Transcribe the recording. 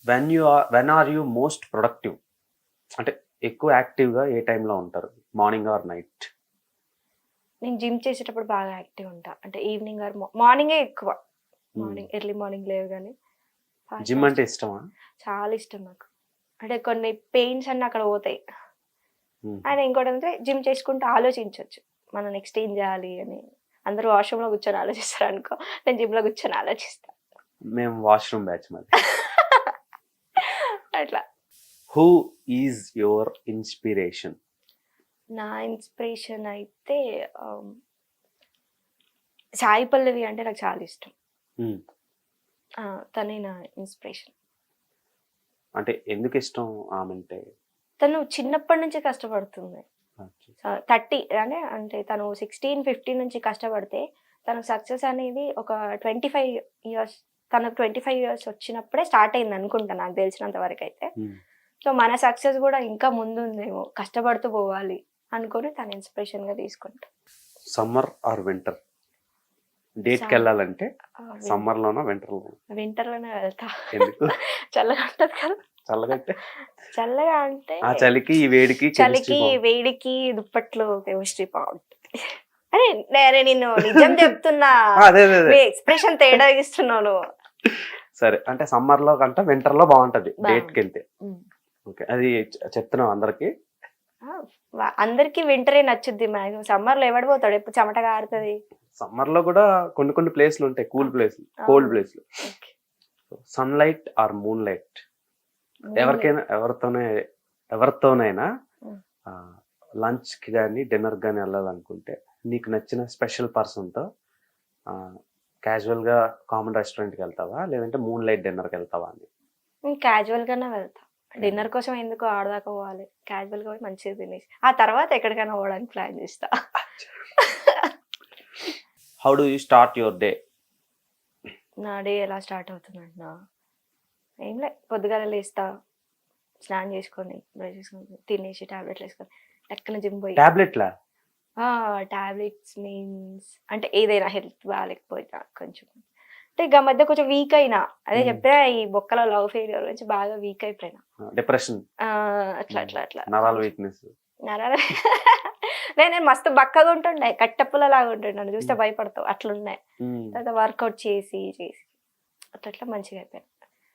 When are you most productive? అంటే ఎక్కువ యాక్టివ్గా ఏ టైంలో ఉంటారు, మార్నింగ్ ఆర్ నైట్? నేను జిమ్ చేసేటప్పుడు బాగా యాక్టివ్ ఉంటా. అంటే ఈవినింగ్ ఆర్ మార్నింగే ఎక్కువ. ఎర్లీ మార్నింగ్ లేవగానే ఫాస్ట్ జిమ్ ఫాస్ట్ అంటే ఇష్టమా? చాలా ఇష్టం నాకు. అంటే కొన్ని పెయిన్స్ అన్నీ అక్కడ పోతాయి. అండ్ ఇంకోటంటే జిమ్ చేసుకుంటూ ఆలోచించొచ్చు. మనం నెక్స్ట్ ఏం చేయాలి అని. అందరూ వాష్‌రూమ్‌లో కూర్చొని ఆలోచిస్తారనుకో. నేను జిమ్‌లో కూర్చొని ఆలోచిస్తా. మేము వాష్రూమ్ బ్యాచ్ మాది. అట్లా. Who is your inspiration? నా ఇన్స్పిరేషన్ అయితే సాయి పల్లవి అంటే నాకు చాలా ఇష్టం. తనే నా ఇన్స్పిరేషన్. అంటే ఎందుకు ఇష్టం ఆమె అంటే? తను చిన్నప్పటి నుంచి కష్టపడుతుంది. 30 అంటే తను 16, 15 నుంచి కష్టపడితే తనకు సక్సెస్ అనేది ఒక 25 ఇయర్స్, తనకు 25 ఇయర్స్ వచ్చినప్పుడే స్టార్ట్ అయింది అనుకుంటా నాకు తెలిసినంత వరకు అయితే. సో మన సక్సెస్ కూడా ఇంకా ముందుందేమో, కష్టపడుతూ పోవాలి అనుకొని తన ఇన్స్పిరేషన్గా తీసుకుంటా. Summer are winter? డేట్కి వెళ్ళాలంటే సమ్మర్లోనా వింటర్లోనా? వింటర్లోనే వెళ్తా. ఎందుకు? చల్లగా ఉంటుంది కదా. చల్లగంటే చల్లగా అంటే ఆ చలికి ఈ వేడికి చలికి వేడికి దుప్పట్లు కెమిస్ట్రీ బాగుంటుంది. అరే నేను నిన్ను నిజం చెప్తున్నా, మీ ఎక్స్ప్రెషన్ తేడా ఇస్తున్నాను. సరే, అంటే సమ్మర్ లో కంటే వింటర్ లో బాగుంటది డేట్కి వెళ్తే. ఓకే, అది చెప్తున్నాం అందరికి. అందరికి వింటరే నచ్చుద్ది. మ్యాక్సిమం సమ్మర్ లో ఎవడు పోతాడు, ఎప్పుడు చెమట కారుతుంది. సమ్మర్ లో కూడా కొన్ని ప్లేస్లు ఉంటాయి, కూల్ ప్లేస్లు, కోల్డ్ ప్లేస్లు. Sunlight or moonlight? ఎవరికైనా ఎవరితోనైనా లంచ్ కి కానీ డిన్నర్ కానీ వెళ్ళాలనుకుంటే నీకు నచ్చిన స్పెషల్ పర్సన్తో క్యాజువల్ గా కామన్ రెస్టారెంట్కి వెళ్తావా, లేదంటే మూన్ లైట్ డిన్నర్కి వెళ్తావా అని? క్యాజువల్ గానే వెళ్తా. డిన్నర్ కోసం ఎందుకు ఆడదాకా పోవాలి, క్యాజువల్ గా మంచిగా తినేసి ఆ తర్వాత ఎక్కడికైనా పోవడానికి ప్లాన్ చేస్తా. How do you start your day? నా డే ఎలా స్టార్ట్ అవుతుందంటున్నా, ఏం లే, పొద్దుగాల లేస్తా, స్నానం చేసుకొని బ్రష్ చేసుకొని తినేసి టాబ్లెట్లు వేసుకొని టక్కున జిమ్ పోయి. టాబ్లెట్లా? టాబ్లెట్స్ మీన్స్ అంటే ఏదైనా హెల్త్ బాగాలేకపోయినా కొంచెం, అంటే ఇక మధ్య కొంచెం వీక్ అయినా, అదే చెప్పినా ఈ బొక్కలో లవ్ ఫెయిల్యూర్ నుంచి బాగా వీక్ అయిపోయినా, డిప్రెషన్, అట్లా నరాల వీక్నెస్. నరాల నేను మస్తు బక్కగా ఉంటుండే, కట్టెప్పుల లాగా ఉంటుండే, నన్ను చూస్తే భయపడతావు అట్లున్నాయి. తర్వాత వర్కౌట్ చేసి అట్లా మంచిగా అయిపోయాను.